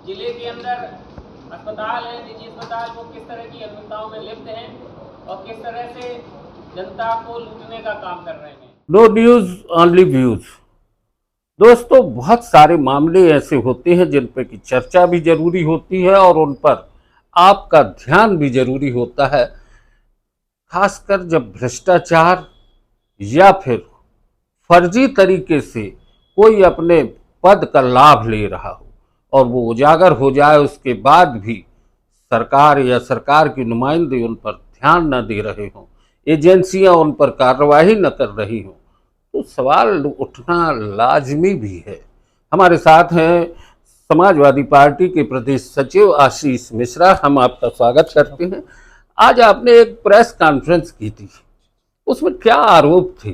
जिले के अंदर अस्पताल है, निजी अस्पताल, वो किस तरह की अनियमितताओं में लिप्त हैं और किस तरह से जनता को लूटने का काम कर रहे हैं। No news only views. दोस्तों, बहुत सारे मामले ऐसे होते हैं जिन पर की चर्चा भी जरूरी होती है और उन पर आपका ध्यान भी जरूरी होता है, खासकर जब भ्रष्टाचार या फिर फर्जी तरीके से कोई अपने पद का लाभ ले रहा हो और वो उजागर हो जाए, उसके बाद भी सरकार या सरकार की नुमाइंदे उन पर ध्यान न दे रहे हों, एजेंसियां उन पर कार्रवाई न कर रही हों, तो सवाल उठना लाजमी भी है। हमारे साथ हैं समाजवादी पार्टी के प्रदेश सचिव आशीष मिश्रा। हम आपका स्वागत करते हैं। आज आपने एक प्रेस कॉन्फ्रेंस की थी, उसमें क्या आरोप थे?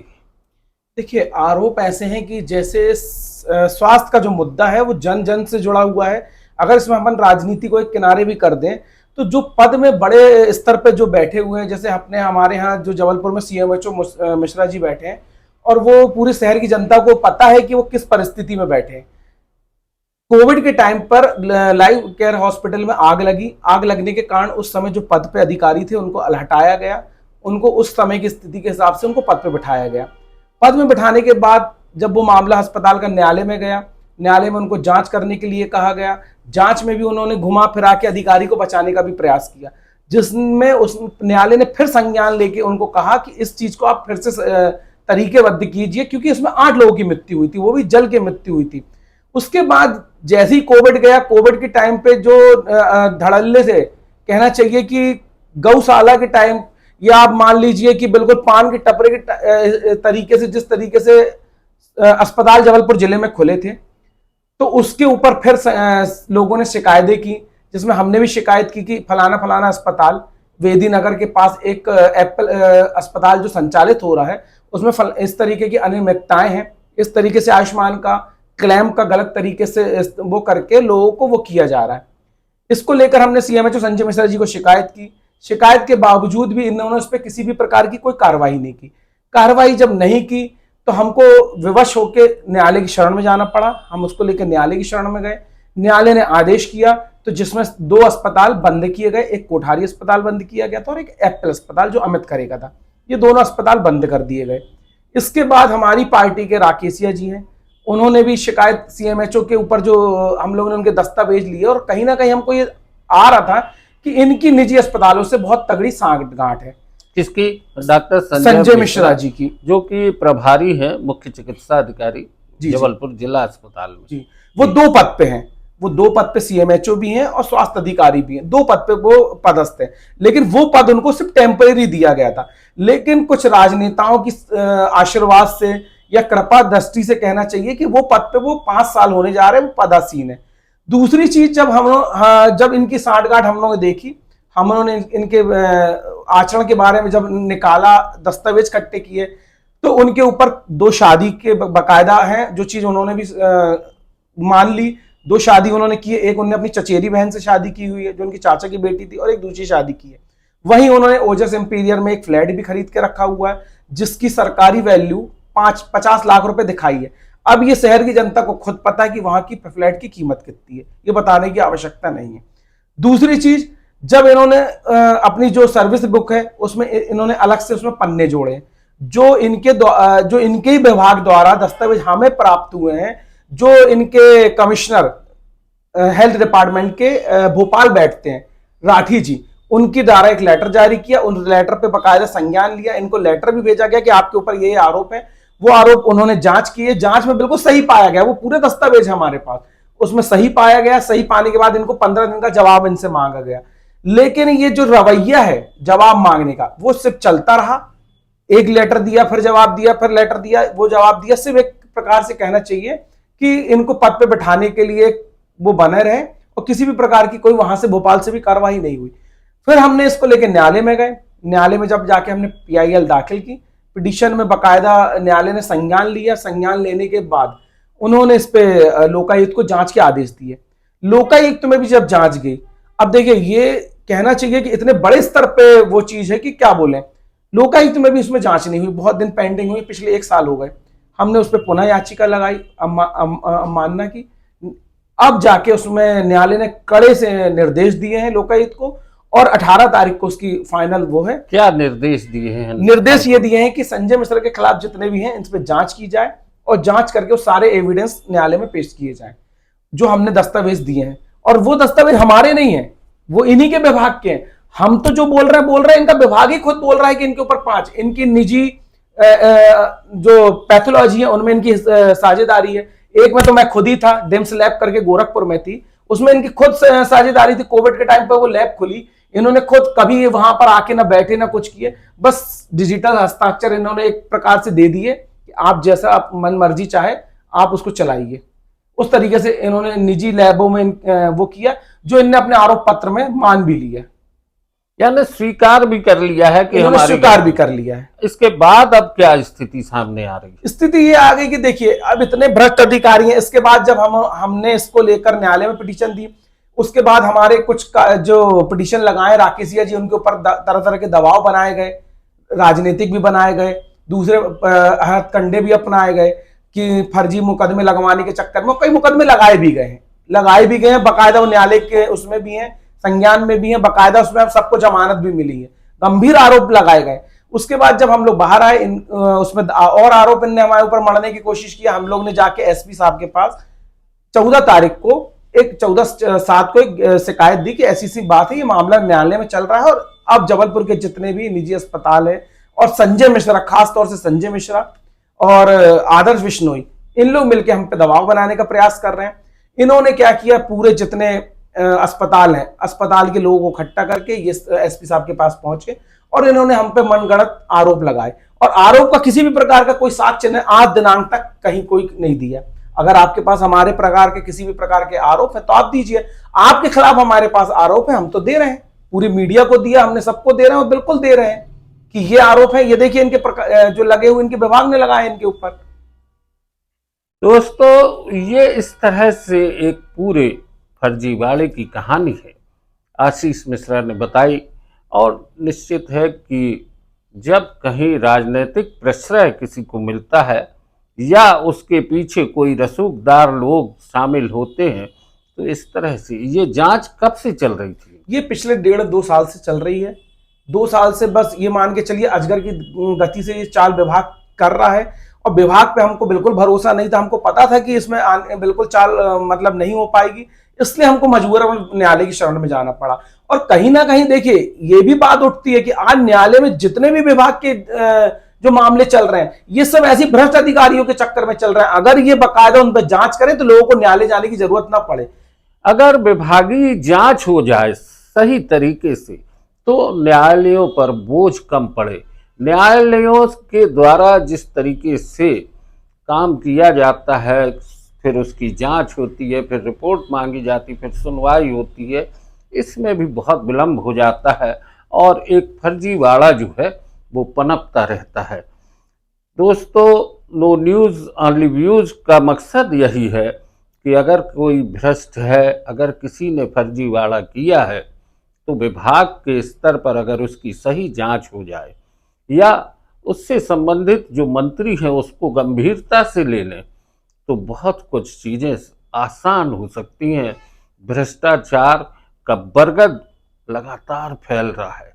देखिए, आरोप ऐसे हैं कि जैसे स्वास्थ्य का जो मुद्दा है वो जन जन से जुड़ा हुआ है। अगर इसमें अपन राजनीति को एक किनारे भी कर दें तो जो पद में बड़े स्तर पे जो बैठे हुए हैं, जैसे हमारे यहाँ जो जबलपुर में CMHO मिश्रा जी बैठे हैं और वो पूरे शहर की जनता को पता है कि वो किस परिस्थिति में बैठे हैं। कोविड के टाइम पर लाइव केयर हॉस्पिटल में आग लगी। आग लगने के कारण उस समय जो पद पे अधिकारी थे उनको हटाया गया, उनको उस समय की स्थिति के हिसाब से उनको पद पे बिठाया गया। पद में बिठाने के बाद जब वो मामला अस्पताल का न्यायालय में गया, न्यायालय में उनको जांच करने के लिए कहा गया। जांच में भी उन्होंने घुमा फिरा के अधिकारी को बचाने का भी प्रयास किया, जिसमें उस न्यायालय ने फिर संज्ञान लेके उनको कहा कि इस चीज को आप फिर से तरीकेबद्ध कीजिए, क्योंकि इसमें 8 लोगों की मृत्यु हुई थी, वो भी जल के मृत्यु हुई थी। उसके बाद जैसे ही कोविड गया, कोविड के टाइम पे जो धड़ल्ले से कहना चाहिए कि गौशाला के टाइम, या आप मान लीजिए कि बिल्कुल पान के टपरे के तरीके से जिस तरीके से अस्पताल जबलपुर जिले में खुले थे, तो उसके ऊपर फिर लोगों ने शिकायतें की, जिसमें हमने भी शिकायत की कि फलाना फलाना अस्पताल वेदी नगर के पास एक एप्पल अस्पताल जो संचालित हो रहा है उसमें इस तरीके की अनियमितताएं हैं, इस तरीके से आयुष्मान का क्लेम का गलत तरीके से वो करके लोगों को वो किया जा रहा है। इसको लेकर हमने CMHO संजय मिश्रा जी को शिकायत की। शिकायत के बावजूद भी इन्होंने उस पर किसी भी प्रकार की कोई कार्रवाई नहीं की। कार्रवाई जब नहीं की तो हमको विवश होकर न्यायालय की शरण में जाना पड़ा। हम उसको लेकर न्यायालय की शरण में गए। न्यायालय ने आदेश किया तो जिसमें 2 अस्पताल बंद किए गए, एक कोठारी अस्पताल बंद किया गया था और एक एप्पल अस्पताल जो अमित करे का था, ये दोनों अस्पताल बंद कर दिए गए। इसके बाद हमारी पार्टी के राकेशिया जी हैं, उन्होंने भी शिकायत CMHO के ऊपर जो हम लोगों ने उनके दस्तावेज लिए, और कहीं ना कहीं हमको ये आ रहा था कि इनकी निजी अस्पतालों से बहुत तगड़ी सांठ है। किसकी? डॉक्टर संजय मिश्रा जी की, जो कि प्रभारी हैं मुख्य चिकित्सा अधिकारी जबलपुर जिला अस्पताल में जी। वो 2 पद पे हैं, वो 2 पद पे CMHO भी हैं और स्वास्थ्य अधिकारी भी हैं, 2 पद पे वो पदस्थ हैं। लेकिन वो पद उनको सिर्फ टेम्परेरी दिया गया था। लेकिन कुछ राजनेताओं की आशीर्वाद से या कृपा दृष्टि से कहना चाहिए कि वो पद पे वो 5 साल होने जा रहे हैं, वो पदासीन है। दूसरी चीज, जब इनकी सांठगांठ हम लोगों ने देखी, हम लोगों ने इनके आचरण के बारे में जब निकाला, दस्तावेज इकट्ठे किए, तो उनके ऊपर 2 शादी के बाकायदा हैं, जो चीज उन्होंने भी मान ली। 2 शादी उन्होंने की है, एक उन्होंने अपनी चचेरी बहन से शादी की हुई है जो उनकी चाचा की बेटी थी, और एक दूसरी शादी की है। वहीं उन्होंने ओजस इंपीरियर में एक फ्लैट भी खरीद के रखा हुआ है, जिसकी सरकारी वैल्यू 50 लाख रुपए दिखाई है। अब ये शहर की जनता को खुद पता है कि वहां की फ्लैट की कीमत कितनी है, ये बताने की आवश्यकता नहीं है। दूसरी चीज, जब इन्होंने अपनी जो सर्विस बुक है उसमें इन्होंने अलग से उसमें पन्ने जोड़े जो इनके ही विभाग द्वारा दस्तावेज हमें प्राप्त हुए हैं, जो इनके कमिश्नर हेल्थ डिपार्टमेंट के भोपाल बैठते हैं, राठी जी, उनकी द्वारा एक लेटर जारी किया। उन लेटर पे बकायदा संज्ञान लिया, इनको लेटर भी भेजा गया कि आपके ऊपर ये आरोप है। वो आरोप उन्होंने जांच किए, जांच में बिल्कुल सही पाया गया, वो पूरे दस्तावेज हमारे पास, उसमें सही पाया गया। सही पाने के बाद इनको 15 दिन का जवाब इनसे मांगा गया। लेकिन ये जो रवैया है जवाब मांगने का, वो सिर्फ चलता रहा। एक लेटर दिया, फिर जवाब दिया, फिर लेटर दिया, वो जवाब दिया। सिर्फ एक प्रकार से कहना चाहिए कि इनको पद पे बैठाने के लिए वो बने रहे, और किसी भी प्रकार की कोई वहां से भोपाल से भी कार्रवाई नहीं हुई। फिर हमने इसको लेकर न्यायालय में गए। न्यायालय में जब जाके हमने PIL दाखिल की, पिटीशन में बकायदा न्यायालय ने संज्ञान लिया। संज्ञान लेने के बाद उन्होंने इस पे लोकायुक्त को जांच के आदेश दिए। लोकायुक्त में भी जब जांच गई, अब देखिए, ये कहना चाहिए कि इतने बड़े स्तर पे वो चीज है कि क्या बोले, लोकायुक्त में भी इसमें जांच नहीं हुई, बहुत दिन पेंडिंग हुई, पिछले 1 साल हो गए। हमने उस पर पुनः याचिका लगाई, मानना की अब जाके उसमें न्यायालय ने कड़े से निर्देश दिए हैं लोकायुक्त को, और 18 तारीख को उसकी फाइनल वो है। क्या निर्देश दिए हैं? निर्देश ये दिए हैं कि संजय मिश्रा के खिलाफ जितने भी हैं इन पे जांच की जाए, और जांच करके वो सारे एविडेंस न्यायालय में पेश किए जाए जो हमने दस्तावेज दिए हैं। और वो दस्तावेज हमारे नहीं है, वो इन्हीं के विभाग के हैं। हम तो जो बोल रहे हैं इनका विभाग ही खुद बोल रहा है कि इनके ऊपर 5 इनकी निजी जो पैथोलॉजी है उनमें इनकी साझेदारी है। एक में तो मैं खुद ही था, डिम्स लैब करके गोरखपुर में थी, उसमें इनकी खुद साझेदारी थी। कोविड के टाइम पर वो लैब खुली, इन्होंने खुद कभी वहां पर आके ना बैठे ना कुछ किए, बस डिजिटल हस्ताक्षर इन्होंने एक प्रकार से दे दिए कि आप जैसा आप मन मर्जी चाहे आप उसको चलाइए। उस तरीके से इन्होंने निजी लैबों में वो किया, जो इन्होंने अपने आरोप पत्र में मान भी लिया, यानी स्वीकार भी कर लिया है कि हमारे, स्वीकार भी कर लिया है। इसके बाद अब क्या स्थिति सामने आ रही है? स्थिति ये आ गई कि देखिए अब इतने भ्रष्ट अधिकारी हैं। इसके बाद जब हमने इसको लेकर न्यायालय में पिटीशन दी, उसके बाद हमारे कुछ जो पिटीशन लगाए राकेश जी उनके ऊपर तरह तरह के दबाव बनाए गए, राजनीतिक भी बनाए गए, दूसरे हथकंडे भी अपनाए गए कि फर्जी मुकदमे लगवाने के चक्कर में कई मुकदमे लगाए भी गए हैं, बाकायदा न्यायालय के उसमें भी हैं, संज्ञान में भी है, बाकायदा उसमें अब सबको जमानत भी मिली है, गंभीर आरोप लगाए गए। उसके बाद जब हम लोग बाहर आए उसमें और आरोप इनने हमारे ऊपर मढ़ने की कोशिश की। हम लोग ने जाके एसपी साहब के पास 14 तारीख को 14/7 को एक शिकायत दी कि ऐसी बात है, ये मामला न्यायालय में चल रहा है, और अब जबलपुर के जितने भी निजी अस्पताल है और संजय मिश्रा, खासतौर से संजय मिश्रा और आदर्श बिश्नोई, इन लोग मिलकर हम पे दबाव बनाने का प्रयास कर रहे हैं। इन्होंने क्या किया, पूरे जितने अस्पताल हैं, अस्पताल के लोगों को इकट्ठा करके ये एसपी साहब के पास पहुंचे और इन्होंने हम पे मनगढ़ंत आरोप लगाए, और आरोप का किसी भी प्रकार का कोई साक्ष्य ने आज दिनांक तक कहीं कोई नहीं दिया। अगर आपके पास हमारे प्रकार के किसी भी प्रकार के आरोप है तो आप दीजिए, आपके खिलाफ हमारे पास आरोप है, हम तो दे रहे हैं, पूरी मीडिया को दिया, हमने सबको दे रहे हैं, और बिल्कुल दे रहे हैं कि ये आरोप है, ये देखिए इनके जो लगे हुए इनके विभाग ने लगाए इनके ऊपर। दोस्तों, ये इस तरह से एक पूरे फर्जीवाड़े की कहानी है आशीष मिश्रा ने बताई, और निश्चित है कि जब कहीं राजनीतिक प्रश्रय किसी को मिलता है या उसके पीछे कोई रसूखदार लोग शामिल होते हैं, तो इस तरह से ये जांच कब से चल रही थी? ये पिछले 1.5-2 साल से चल रही है। 2 साल से बस ये मान के चलिए अजगर की गति से ये चाल विभाग कर रहा है, और विभाग पे हमको बिल्कुल भरोसा नहीं था। हमको पता था कि इसमें बिल्कुल चाल मतलब नहीं हो पाएगी, इसलिए हमको मजबूरन न्यायालय की शरण में जाना पड़ा। और कहीं ना कहीं देखिए ये भी बात उठती है कि आज न्यायालय में जितने भी विभाग के जो मामले चल रहे हैं, ये सब ऐसी भ्रष्ट अधिकारियों के चक्कर में चल रहे हैं। अगर ये बाकायदा उन पर जांच करें तो लोगों को न्यायालय जाने की जरूरत ना पड़े। अगर विभागीय जांच हो जाए सही तरीके से तो न्यायालयों पर बोझ कम पड़े। न्यायालयों के द्वारा जिस तरीके से काम किया जाता है, फिर उसकी जांच होती है, फिर रिपोर्ट मांगी जाती, फिर सुनवाई होती है, इसमें भी बहुत विलम्ब हो जाता है और एक फर्जीवाड़ा जो है वो पनपता रहता है। दोस्तों, नो न्यूज़ ओनली व्यूज़ का मकसद यही है कि अगर कोई भ्रष्ट है, अगर किसी ने फर्जीवाड़ा किया है, तो विभाग के स्तर पर अगर उसकी सही जांच हो जाए या उससे संबंधित जो मंत्री हैं उसको गंभीरता से ले लें, तो बहुत कुछ चीज़ें आसान हो सकती हैं। भ्रष्टाचार का बरगद लगातार फैल रहा है,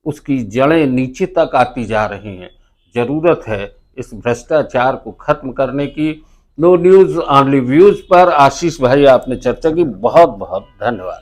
उसकी जड़ें नीचे तक आती जा रही हैं। ज़रूरत है इस भ्रष्टाचार को खत्म करने की। नो न्यूज़ ओनली व्यूज़ पर आशीष भाई आपने चर्चा की, बहुत बहुत धन्यवाद।